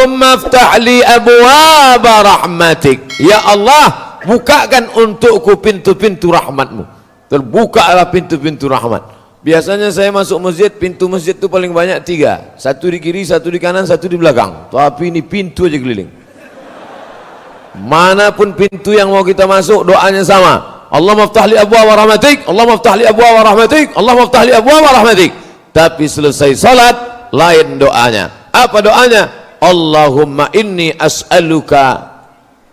Allahumma aftah li abwaaba rahmatik. Ya Allah, bukakan untukku pintu-pintu rahmatmu. Terbukalah pintu-pintu rahmat. Biasanya saya masuk masjid, pintu masjid itu paling banyak 3. Satu di kiri, satu di kanan, satu di belakang. Tapi ini pintu aja keliling. Manapun pintu yang mau kita masuk, doanya sama. Allahumma aftah li abwaaba rahmatik, Allahumma aftah li abwaaba rahmatik, Allahumma aftah li abwaaba rahmatik. Tapi selesai salat, lain doanya. Apa doanya? Allahumma inni as'aluka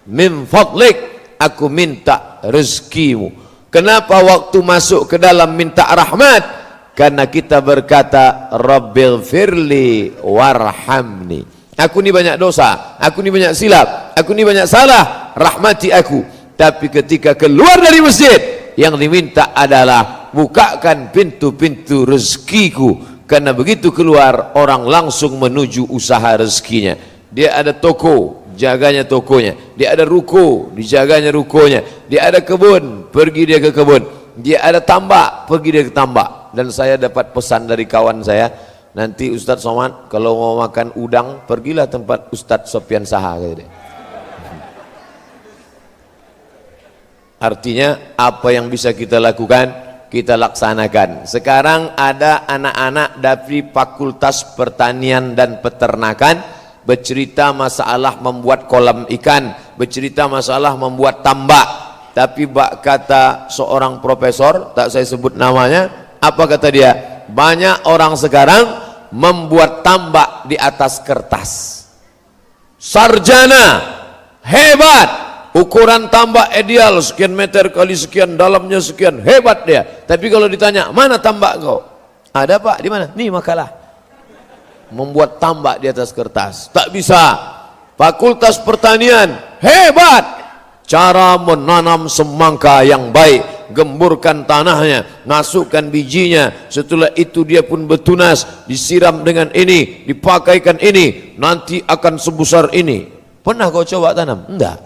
min fadlik, aku minta rezekimu. Kenapa waktu masuk ke dalam minta rahmat? Karena kita berkata Rabbighfirli warhamni. Aku ni banyak dosa, aku ni banyak silap, aku ni banyak salah, rahmati aku. Tapi ketika keluar dari masjid, yang diminta adalah bukakan pintu-pintu rezekiku. Karena begitu keluar, orang langsung menuju usaha rezekinya. Dia ada toko, jaganya tokonya. Dia ada ruko, dijaganya rukonya. Dia ada kebun, pergi dia ke kebun. Dia ada tambak, pergi dia ke tambak. Dan saya dapat pesan dari kawan saya, nanti Ustadz Somad kalau mau makan udang, pergilah tempat Ustadz Sofyan Saha, kata dia. Artinya apa yang bisa kita lakukan, kita laksanakan. Sekarang ada anak-anak dari Fakultas Pertanian dan Peternakan bercerita masalah membuat kolam ikan, bercerita masalah membuat tambak. Tapi kata seorang profesor, tak saya sebut namanya, apa kata dia? Banyak orang sekarang membuat tambak di atas kertas. Sarjana, hebat, ukuran tambak ideal sekian meter kali sekian, dalamnya sekian, hebat dia. Tapi kalau ditanya, mana tambak kau? Ada pak, di mana? Nih makalah. Membuat tambak di atas kertas, tak bisa. Fakultas Pertanian, hebat. Cara menanam semangka yang baik, gemburkan tanahnya, masukkan bijinya, setelah itu dia pun bertunas, disiram dengan ini, dipakaikan ini, nanti akan sebesar ini. Pernah kau coba tanam? Enggak.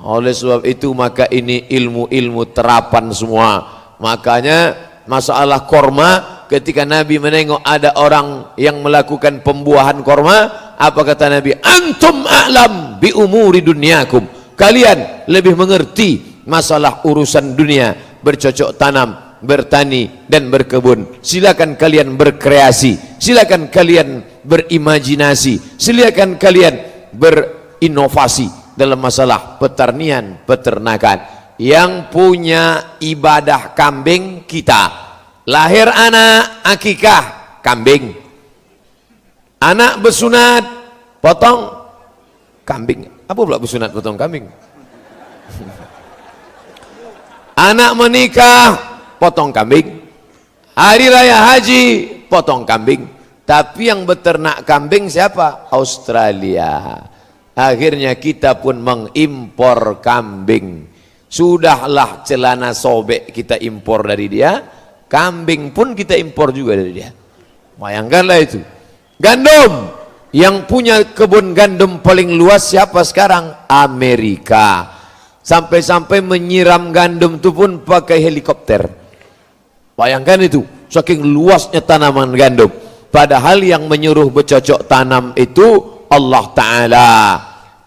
Oleh sebab itu maka ini ilmu-ilmu terapan semua. Makanya masalah korma, ketika Nabi menengok ada orang yang melakukan pembuahan korma, apa kata Nabi? Antum a'lam bi umuri dunyakum. Kalian lebih mengerti masalah urusan dunia, bercocok tanam, bertani dan berkebun. Silakan kalian berkreasi, silakan kalian berimajinasi, silakan kalian berinovasi dalam masalah pertanian, peternakan. Yang punya ibadah kambing kita, lahir anak akikah kambing, anak bersunat potong kambing. Apa pula bersunat potong kambing? Anak menikah potong kambing, hari raya haji potong kambing. Tapi yang beternak kambing siapa? Australia. Akhirnya kita pun mengimpor kambing. Sudahlah celana sobek kita impor dari dia, kambing pun kita impor juga dari dia. Bayangkanlah itu. Gandum, yang punya kebun gandum paling luas siapa sekarang? Amerika. Sampai-sampai menyiram gandum itu pun pakai helikopter. Bayangkan itu, saking luasnya tanaman gandum. Padahal yang menyuruh bercocok tanam itu Allah Ta'ala.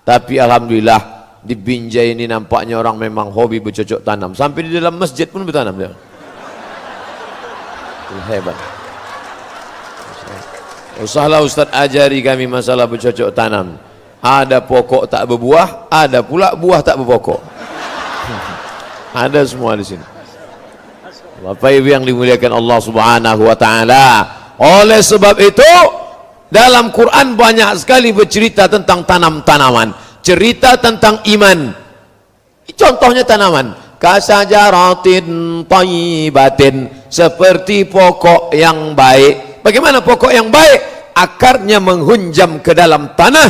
Tapi alhamdulillah di Binjai ini nampaknya orang memang hobi bercocok tanam. Sampai di dalam masjid pun bertanam dia. Hebat. Usahlah Ustaz ajari kami masalah bercocok tanam. Ada pokok tak berbuah, ada pula buah tak berpokok. Ada semua di sini. Bapak Ibu yang dimuliakan Allah Subhanahu wa taala. Oleh sebab itu dalam Quran banyak sekali bercerita tentang tanam-tanaman, cerita tentang iman. Contohnya tanaman, kasajaratin thayyibatin, seperti pokok yang baik. Bagaimana pokok yang baik? Akarnya menghunjam ke dalam tanah,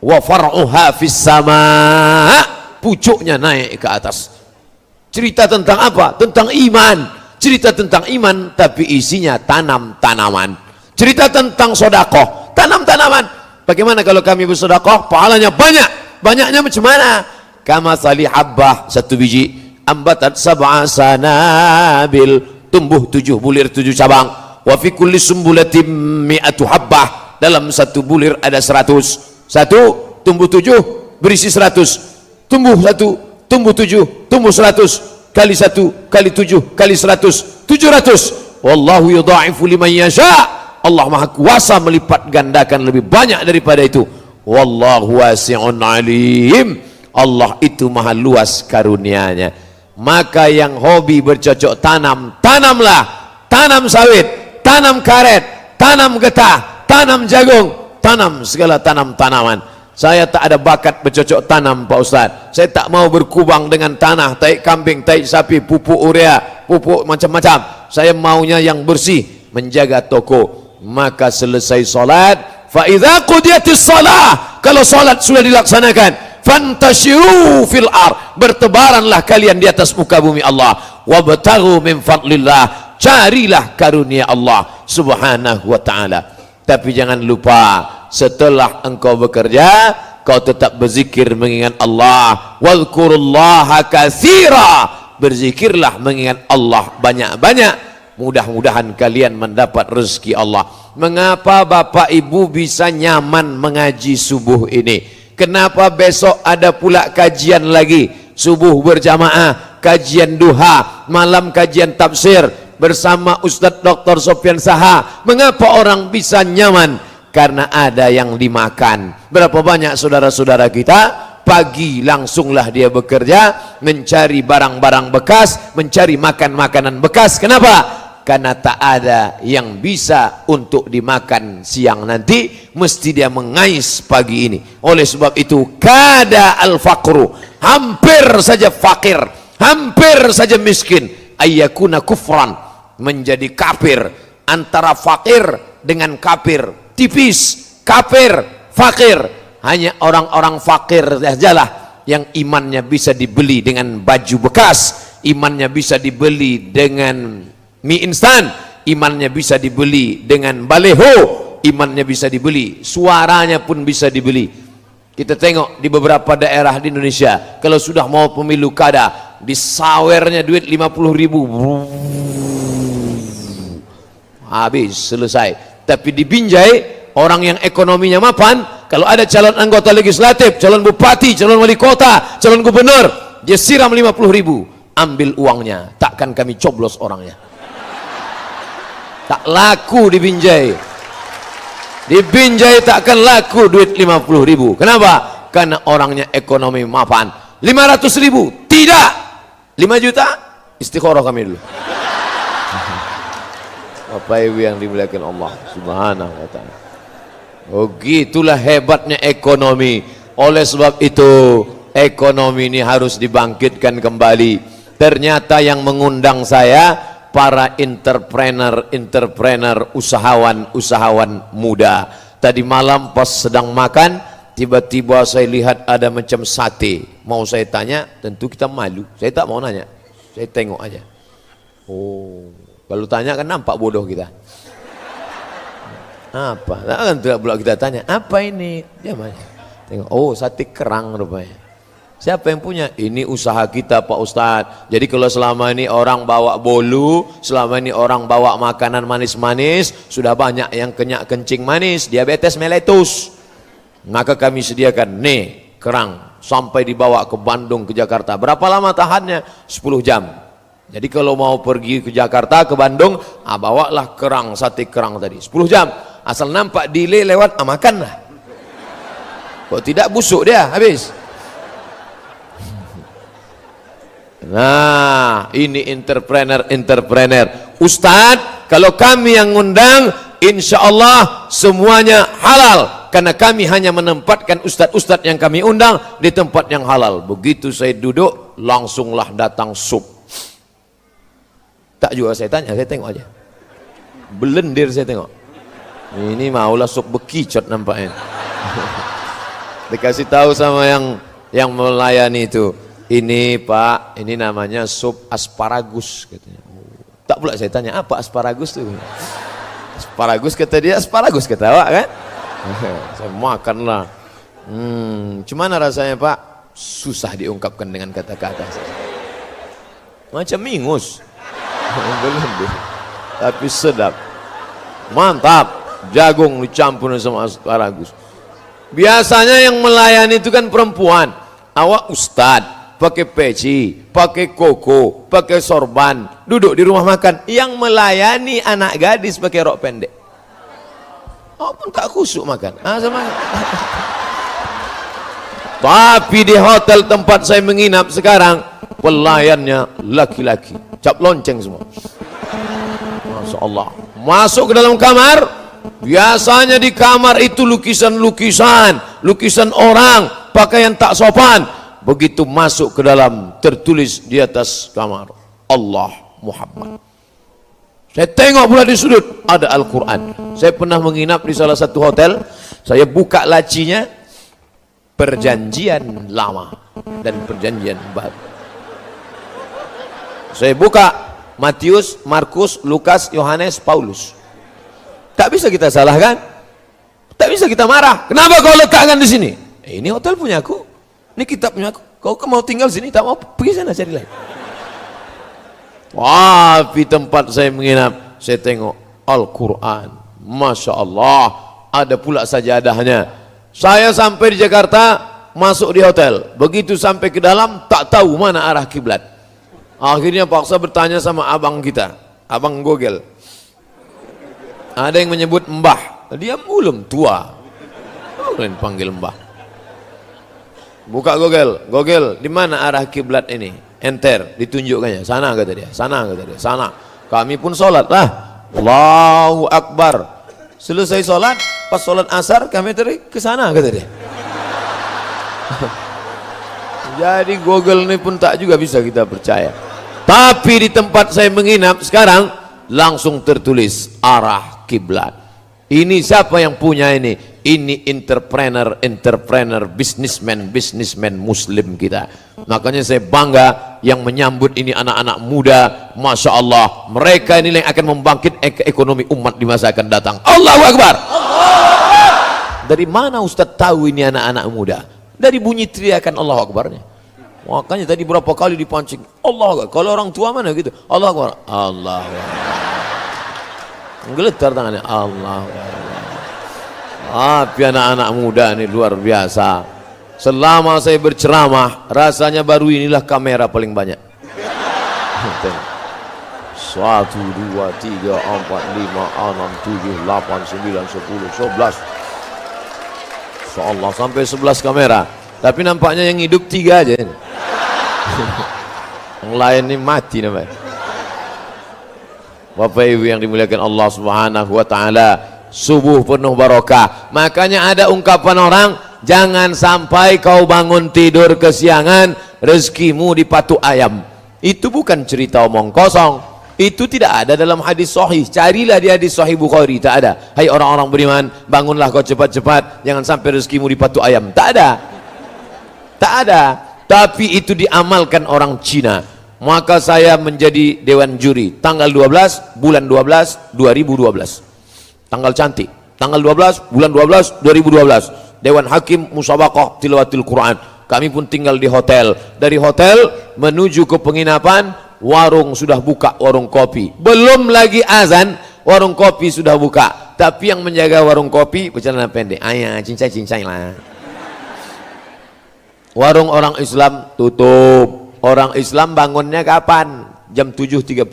wa far'uha fis sama', pucuknya naik ke atas. Cerita tentang apa? Tentang iman. Cerita tentang iman tapi isinya tanam-tanaman. Cerita tentang sodakoh, tanam-tanaman. Bagaimana kalau kami bersodakoh, pahalanya banyak. Banyaknya macam mana? Kama sali habbah, satu biji, ambatat sab'a sanabil, tumbuh 7 bulir 7 cabang. Wa fi kulli sumbulatin mi'atu habbah, dalam satu bulir ada 100. 1 tumbuh 7 berisi 100. Tumbuh 1, tumbuh 7, tumbuh 100. Kali 1 kali 7 kali 100, 700. Wallahu yudha'ifu liman yasha. Allah Maha Kuasa melipat gandakan lebih banyak daripada itu. Wallahu wasi'un alim. Allah itu maha luas karunianya. Maka yang hobi bercocok tanam, tanamlah. Tanam sawit, tanam karet, tanam getah, tanam jagung, tanam segala tanam-tanaman. Saya tak ada bakat bercocok tanam, Pak Ustaz. Saya tak mau berkubang dengan tanah, taik kambing, taik sapi, pupuk urea, pupuk macam-macam. Saya maunya yang bersih, menjaga toko. Maka selesai solat, fa idza qudiyatis shalah, kalau solat sudah dilaksanakan, fantashiru fil ard, bertebaranlah kalian di atas muka bumi Allah, wabtaghu min fadlillah, carilah karunia Allah subhanahu wa ta'ala. Tapi jangan lupa, setelah engkau bekerja, kau tetap berzikir mengingat Allah. Wadhkurullaha katsira, berzikirlah mengingat Allah banyak-banyak. Mudah-mudahan kalian mendapat rezeki Allah. Mengapa Bapak Ibu bisa nyaman mengaji subuh ini? Kenapa besok ada pula kajian lagi? Subuh berjamaah, kajian duha, malam kajian tafsir bersama Ustadz Dr. Sofyan Saha. Mengapa orang bisa nyaman? Karena ada yang dimakan. Berapa banyak saudara-saudara kita pagi langsunglah dia bekerja, mencari barang-barang bekas, mencari makan-makanan bekas. Kenapa? Karena tak ada yang bisa untuk dimakan siang nanti, mesti dia mengais pagi ini. Oleh sebab itu, kada al-faqru, hampir saja fakir, hampir saja miskin, ayyakuna kufran, menjadi kafir. Antara fakir dengan kafir tipis, kafir, fakir. Hanya orang-orang fakir sajalah yang imannya bisa dibeli dengan baju bekas, imannya bisa dibeli dengan mie instan, imannya bisa dibeli dengan baleho, imannya bisa dibeli, suaranya pun bisa dibeli. Kita tengok di beberapa daerah di Indonesia, kalau sudah mau pemilu kada, disawernya duit 50.000, habis, selesai. Tapi di Binjai, orang yang ekonominya mapan, kalau ada calon anggota legislatif, calon bupati, calon wali kota, calon gubernur, dia siram 50.000, ambil uangnya, takkan kami coblos orangnya. Tak laku di Binjai. Di Binjai takkan laku duit 50.000. Kenapa? Karena orangnya ekonomi mapan. 500.000 tidak, 5 juta istikharah kami dulu. Bapak Ibu yang dimuliakan Allah subhanahu wa ta'ala. Oh, gitulah hebatnya ekonomi. Oleh sebab itu, ekonomi ini harus dibangkitkan kembali. Ternyata yang mengundang saya para entrepreneur, usahawan muda. Tadi malam pas sedang makan, tiba-tiba saya lihat ada macam sate. Mau saya tanya, tentu kita malu. Saya tak mau nanya, saya tengok aja. Oh, kalau tanya kan nampak bodoh kita. Apa? Kan tidak pula kita tanya, apa ini? Dia mana? Tengok, oh sate kerang rupanya. Siapa yang punya? Ini usaha kita Pak Ustadz. Jadi kalau selama ini orang bawa bolu, selama ini orang bawa makanan manis-manis, sudah banyak yang kenyak kencing manis, diabetes meletus. Maka kami sediakan, nih kerang, sampai dibawa ke Bandung, ke Jakarta. Berapa lama tahannya? 10 jam. Jadi kalau mau pergi ke Jakarta, ke Bandung, bawalah kerang, sate kerang tadi. 10 jam. Asal nampak delay lewat, makanlah. Kok tidak busuk dia, habis. Nah, ini entrepreneur. Ustadz, kalau kami yang ngundang, insya Allah semuanya halal. Karena kami hanya menempatkan ustadz-ustadz yang kami undang di tempat yang halal. Begitu saya duduk, langsunglah datang sup. Tak juga saya tanya, saya tengok aja. Belendir saya tengok. Ini maulah sup bekicot nampaknya. Dikasih tahu sama yang melayani itu. Ini Pak, ini namanya sup asparagus katanya. Tak pula saya tanya, apa asparagus tuh? Asparagus kata dia, asparagus ketawa kan? Saya makanlah. Cuman rasanya Pak? Susah diungkapkan dengan kata-kata. Macam mingus. Belum deh. Tapi sedap. Mantap. jagung dicampur sama asparagus. Biasanya yang melayani itu kan perempuan. Awak ustad, pakai peci, pakai koko, pakai sorban, duduk di rumah makan. Yang melayani anak gadis pakai rok pendek. Oh pun tak khusyuk makan. Sama. Tapi di hotel tempat saya menginap sekarang, pelayannya laki-laki, cap lonceng semua. Masya Allah. Masuk ke dalam kamar, biasanya di kamar itu lukisan-lukisan, lukisan orang, pakaian tak sopan. Begitu masuk ke dalam, tertulis di atas kamar, Allah Muhammad. Saya tengok pula di sudut, ada Al-Quran. Saya pernah menginap di salah satu hotel, saya buka lacinya, perjanjian lama dan perjanjian baru. Saya buka Matius, Markus, Lukas, Yohanes, Paulus. Tak bisa kita salahkan, tak bisa kita marah. Kenapa kau letakkan di sini? Ini hotel punya aku, ini kitab punya aku. Kau mau tinggal sini, tak mau pergi sana cari lain. Wah, di tempat saya menginap, saya tengok Al-Quran. Masya Allah, ada pula sajadahnya. Saya sampai di Jakarta, masuk di hotel. Begitu sampai ke dalam, tak tahu mana arah kiblat. Akhirnya paksa bertanya sama abang kita, abang Gogel. Ada yang menyebut mbah, dia belum tua, boleh panggil mbah. Buka Gogel, Gogel, di mana arah kiblat ini? Enter, ditunjukkannya. Sana kata dia, sana kata dia, sana. Kami pun sholat lah. Allahu Akbar. Selesai sholat, pas sholat asar kami tarik ke sana kata dia. Jadi Google ini pun tak juga bisa kita percaya. Tapi di tempat saya menginap sekarang langsung tertulis arah kiblat. Ini siapa yang punya ini? Ini entrepreneur, businessman muslim kita. Makanya saya bangga yang menyambut ini anak-anak muda. Masya Allah, mereka ini yang akan membangkit ekonomi umat di masa akan datang. Allahu Akbar. Dari mana Ustaz tahu ini anak-anak muda? Dari bunyi teriakan Allahu Akbarnya. Makanya tadi berapa kali dipancing Allahu Akbar. Kalau orang tua mana gitu, Allahu Akbar, Allahu Akbar. Menggeletar tangannya, Allahu Akbar. Tapi anak-anak muda ini luar biasa. Selama saya berceramah, rasanya baru inilah kamera paling banyak. 1, 2, 3, 4, 5, 6, 7, 8, 9, 10, 11. Insyaallah sampai 11 kamera. Tapi nampaknya yang hidup 3 aja ini. Yang lain ini mati namanya. Bapak Ibu yang dimuliakan Allah Subhanahu wa taala, subuh penuh barokah. Makanya ada ungkapan orang, jangan sampai kau bangun tidur kesiangan, rezekimu dipatuk ayam. Itu bukan cerita omong kosong. Itu tidak ada dalam hadis sahih. Carilah di hadis sahih Bukhari, tak ada. Hai orang-orang beriman, bangunlah kau cepat-cepat, jangan sampai rezekimu dipatuk ayam. Tak ada. Tak ada. Tapi itu diamalkan orang Cina. Maka saya menjadi dewan juri tanggal 12 bulan 12 2012. Tanggal cantik, tanggal 12 bulan 12 2012, Dewan Hakim Musabaqah Tilawatil Quran. Kami pun tinggal di hotel. Dari hotel menuju ke penginapan, warung sudah buka, warung kopi. Belum lagi azan, warung kopi sudah buka. Tapi yang menjaga warung kopi bercelana pendek. Ayah, cincai-cincai lah. Warung orang Islam tutup. Orang Islam bangunnya kapan? Jam 7.30.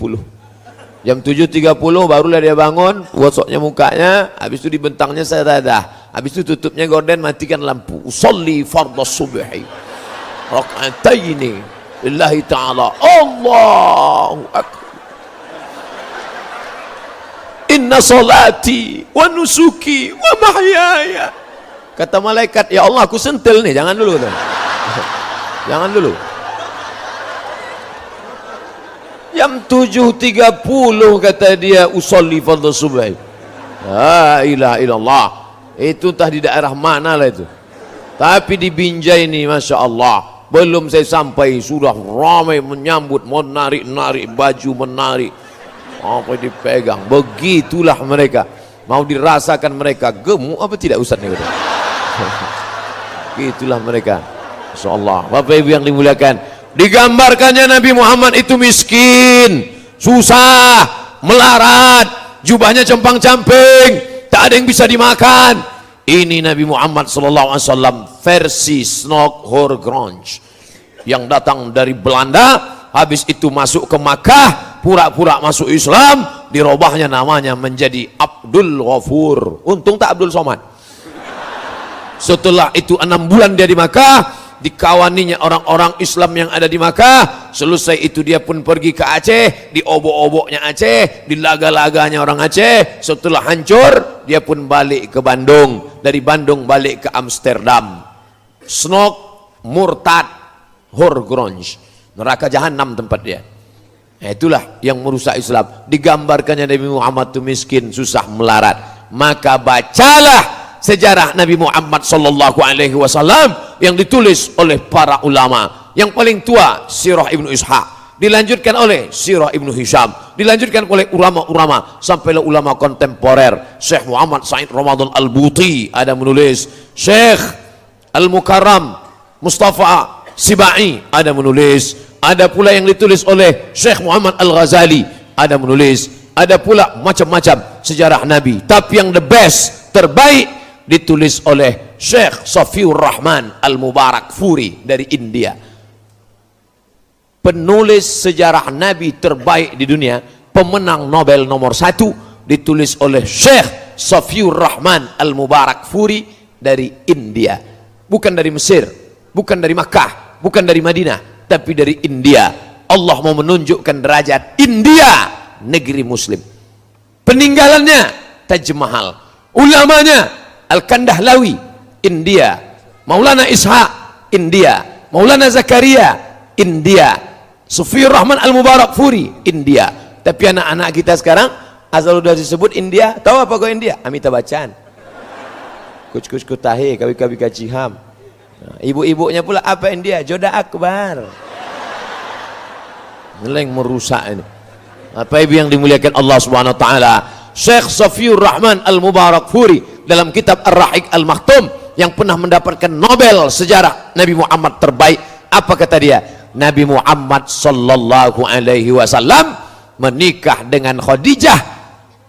Jam 7.30 barulah dia bangun, gosoknya mukanya, habis itu dibentangnya sajadah, habis itu tutupnya gorden, matikan lampu. Usolli fardhu subhi rak'ataini lillahi ta'ala. Allahu akbar. Inna salati wa nusuki wa mahyaya. Kata malaikat, ya Allah aku sentil nih, jangan dulu kata. Jangan dulu. Jam 7.30 kata dia, usolli fardhu subhi. La ilaha illallah. Itu entah di daerah mana lah itu. Tapi di Binjai ini Masya Allah, belum saya sampai sudah ramai menyambut, menarik-narik baju, menarik apa dipegang. Begitulah mereka, mau dirasakan mereka gemuk apa tidak Ustaz nih. Begitulah mereka. Masya Allah. Bapak Ibu yang dimuliakan, digambarkannya Nabi Muhammad itu miskin, susah, melarat, jubahnya compang-camping, tak tidak ada yang bisa dimakan. Ini Nabi Muhammad SAW versi Snog Horgronch yang datang dari Belanda. Habis itu masuk ke Makkah, pura-pura masuk Islam, dirubahnya namanya menjadi Abdul Ghafur. Untung tak Abdul Somad. Setelah itu 6 bulan dia di Makkah, dikawaninya orang-orang Islam yang ada di Makkah. Selesai itu dia pun pergi ke Aceh, di obok-oboknya Aceh, di laga-laganya orang Aceh. Setelah hancur, dia pun balik ke Bandung. Dari Bandung balik ke Amsterdam. Snog Murtad Horgronch, neraka jahanam tempat dia. Nah, itulah yang merusak Islam. Digambarkannya Nabi Muhammad itu miskin, susah melarat. Maka bacalah sejarah Nabi Muhammad SAW yang ditulis oleh para ulama. Yang paling tua Sirah Ibnu Ishaq, dilanjutkan oleh Sirah Ibnu Hisham, dilanjutkan oleh ulama-ulama sampailah ulama kontemporer. Syekh Muhammad Said Ramadan Al-Buti ada menulis, Syekh Al-Mukarram Mustafa Sibai ada menulis, ada pula yang ditulis oleh Syekh Muhammad Al-Ghazali ada menulis, ada pula macam-macam sejarah Nabi. Tapi yang the best, terbaik, ditulis oleh Syekh Safiur Rahman Al-Mubarak Furi dari India. Penulis sejarah Nabi terbaik di dunia, pemenang Nobel nomor 1, ditulis oleh Syekh Safiur Rahman Al-Mubarak Furi dari India. Bukan dari Mesir, bukan dari Makkah, bukan dari Madinah, tapi dari India. Allah mau menunjukkan derajat India, negeri muslim. Peninggalannya Taj Mahal, ulamanya Al-Kandahlawi, India. Maulana Ishaq, India. Maulana Zakaria, India. Safiur Rahman Al-Mubarak Furi, India. Tapi anak-anak kita sekarang asal udah disebut India, tahu apa kau India? Amitabh Bachchan, Kuch Kutahe, Kawi Kaciham. Nah, ibu-ibunya pula apa India? Joda Akbar. Ngeleng merusak ini. Apa ibu yang dimuliakan Allah Subhanahu wa taala? Syekh Safiur Rahman Al-Mubarak Furi dalam kitab Ar-Rahiq Al-Maktum yang pernah mendapatkan Nobel sejarah Nabi Muhammad terbaik, apa kata dia? Nabi Muhammad sallallahu alaihi wasallam menikah dengan Khadijah,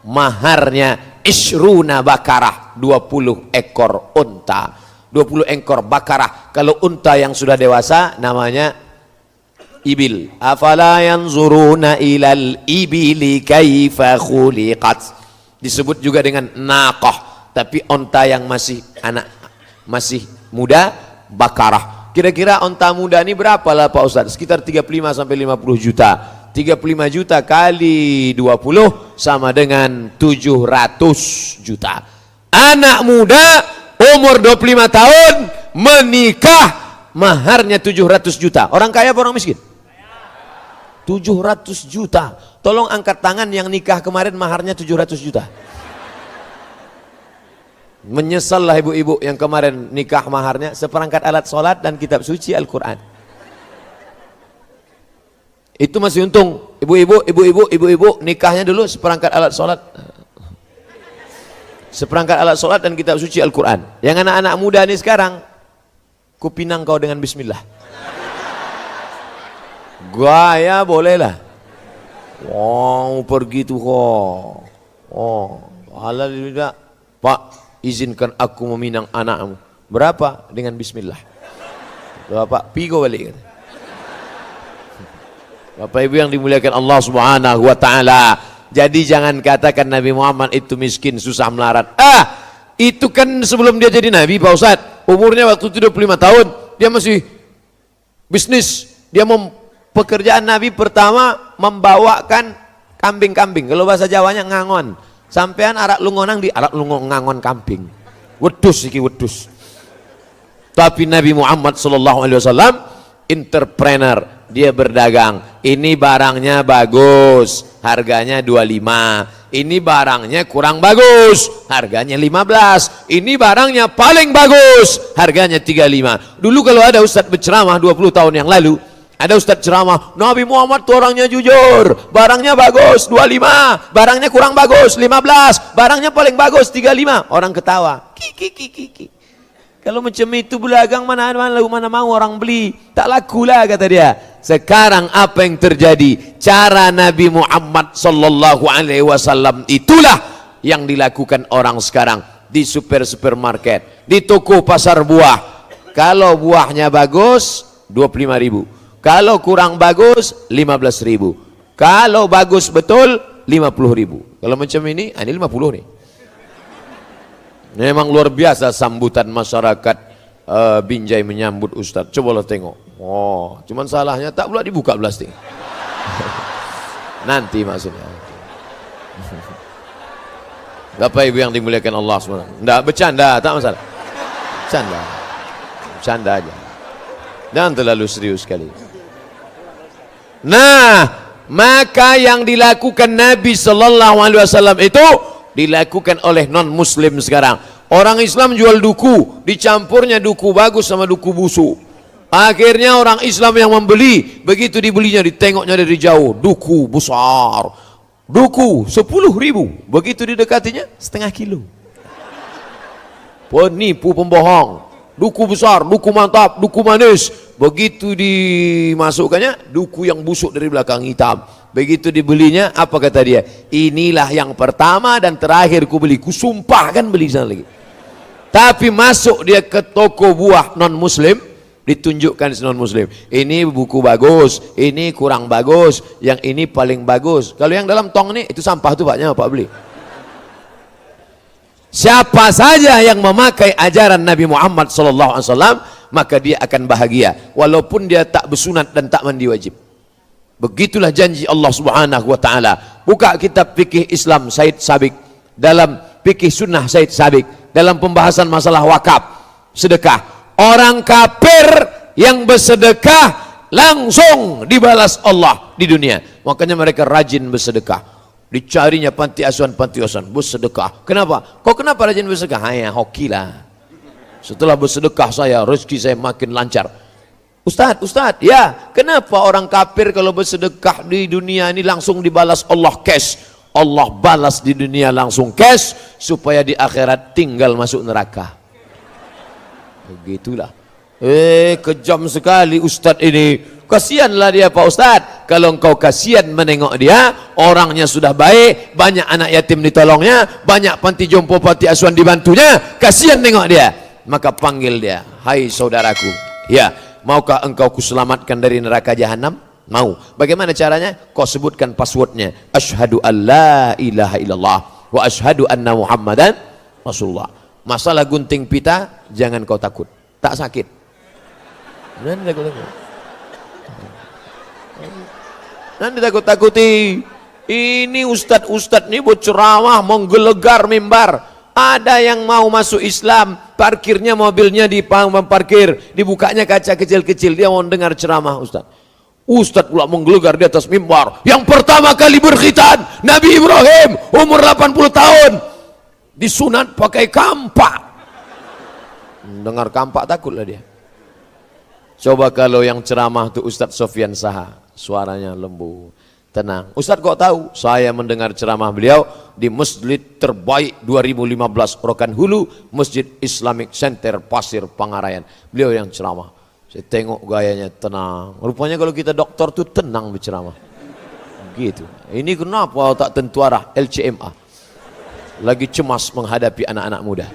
maharnya isruna bakarah, 20 ekor unta. 20 ekor bakarah. Kalau unta yang sudah dewasa namanya ibil. Afala yanzuruna ilal ibili kaifa khuliqat. Disebut juga dengan naqah, tapi unta yang masih anak, masih muda, bakarah. Kira-kira unta muda ini berapa lah Pak Ustadz? Sekitar 35 sampai 50 juta. 35 juta kali 20 sama dengan 700 juta. Anak muda umur 25 tahun menikah, maharnya 700 juta. Orang kaya apa orang miskin? 700 juta. Tolong angkat tangan yang nikah kemarin maharnya 700 juta. Menyesallah ibu-ibu yang kemarin nikah maharnya seperangkat alat sholat dan kitab suci Al-Quran. Itu masih untung. Ibu-ibu nikahnya dulu seperangkat alat sholat, seperangkat alat sholat dan kitab suci Al-Quran. Yang anak-anak muda ini sekarang, kupinang kau dengan bismillah. Gaya bolehlah. Wow, pergi tuh kok. Oh, halal tidak. Pak, izinkan aku meminang anakmu. Berapa? Dengan bismillah. Bapak, pigo balik. Bapak Ibu yang dimuliakan Allah Subhanahu wa taala. Jadi jangan katakan Nabi Muhammad itu miskin, susah melarat. Itu kan sebelum dia jadi Nabi Pak Ustadz. Umurnya waktu 75 tahun, dia masih bisnis. Dia pekerjaan Nabi pertama membawakan kambing-kambing. Kalau bahasa Jawanya ngangon. Sampean arak lungonang di arak lungon ngangon kambing. Wedus iki wedus. Tapi Nabi Muhammad SAW entrepreneur. Dia berdagang. Ini barangnya bagus, harganya 25. Ini barangnya kurang bagus, harganya 15. Ini barangnya paling bagus, harganya 35. Dulu kalau ada ustadz berceramah 20 tahun yang lalu, ada ustadz ceramah, Nabi Muhammad tuh orangnya jujur, barangnya bagus 25, barangnya kurang bagus 15, barangnya paling bagus 35. Orang ketawa. Kiki. Kalau macam itu belagang mana mau orang beli, tak laku lah kata dia. Sekarang apa yang terjadi? Cara Nabi Muhammad sallallahu alaihi wasallam itulah yang dilakukan orang sekarang di supermarket, di toko pasar buah. Kalau buahnya bagus 25.000, kalau kurang bagus 15.000, kalau bagus betul 50.000. Kalau macam ini 50 nih. Memang luar biasa sambutan masyarakat Binjai menyambut Ustadz. Cobalah tengok. Oh, cuman salahnya tak pula dibuka plastik. Nanti maksudnya. Bapak Ibu yang dimuliakan Allah SWT. Enggak, bercanda, tak masalah. Bercanda. Bercanda aja. Dan terlalu serius sekali. Nah, maka yang dilakukan Nabi Sallallahu Alaihi Wasallam itu dilakukan oleh non muslim sekarang. Orang Islam jual duku, dicampurnya duku bagus sama duku busuk. Akhirnya orang Islam yang membeli, begitu dibelinya ditengoknya dari jauh, duku besar, duku 10.000, begitu didekatinya setengah kilo. Penipu, pembohong. Duku besar, duku mantap, duku manis, begitu dimasukkannya duku yang busuk dari belakang hitam. Begitu dibelinya, apa kata dia? Inilah yang pertama dan terakhir ku beli, ku sumpahkan beli sana lagi. Tapi masuk dia ke toko buah non muslim, ditunjukkan non muslim, ini buku bagus, ini kurang bagus, yang ini paling bagus. Kalau yang dalam tong ini itu sampah tuh paknya, Pak beli. Siapa saja yang memakai ajaran Nabi Muhammad SAW, maka dia akan bahagia walaupun dia tak bersunat dan tak mandi wajib. Begitulah janji Allah Subhanahu wa taala. Buka kitab fikih Islam Said Sabiq, dalam fikih sunnah Said Sabiq, dalam pembahasan masalah wakaf, sedekah. Orang kafir yang bersedekah langsung dibalas Allah di dunia. Makanya mereka rajin bersedekah. Dicarinya panti asuhan bersedekah. Kenapa? Kok kenapa rajin bersedekah? Hanya hoki lah. Setelah bersedekah saya, rezeki saya makin lancar. Ustaz, ya, kenapa orang kafir kalau bersedekah di dunia ini langsung dibalas Allah cash? Allah balas di dunia langsung cash, supaya di akhirat tinggal masuk neraka. Begitulah. Kejam sekali Ustaz ini. Kasihanlah dia Pak Ustaz. Kalau engkau kasihan menengok dia, orangnya sudah baik, banyak anak yatim ditolongnya, banyak panti jompo, panti asuhan dibantunya, kasihan nengok dia. Maka panggil dia, hai saudaraku, ya, maukah engkau kuselamatkan dari neraka jahanam? Mau. Bagaimana caranya? Kau sebutkan passwordnya. Asyhadu an la ilaha illallah wa asyhadu anna Muhammadan Rasulullah. Masalah gunting pita, jangan kau takut, tak sakit. Nanti takut-takuti. Ini ustadz ini berceramah menggelegar mimbar. Ada yang mau masuk Islam, parkirnya mobilnya di parkir, dibukanya kaca kecil-kecil, dia mau dengar ceramah Ustadz pula menggelegar di atas mimbar. Yang pertama kali berkhitan Nabi Ibrahim umur 80 tahun, disunat pakai kampak. Dengar kampak takutlah dia. Coba kalau yang ceramah itu Ustadz Sofyan Saha, suaranya lembut, tenang. Ustadz kok tahu? Saya mendengar ceramah beliau di masjid terbaik 2015 Rokan Hulu, Masjid Islamic Center Pasir Pangarayan. Beliau yang ceramah. Saya tengok gayanya tenang. Rupanya kalau kita dokter tuh tenang berceramah. Gitu. Ini kenapa tak tentu arah LCMA? Lagi cemas menghadapi anak-anak muda.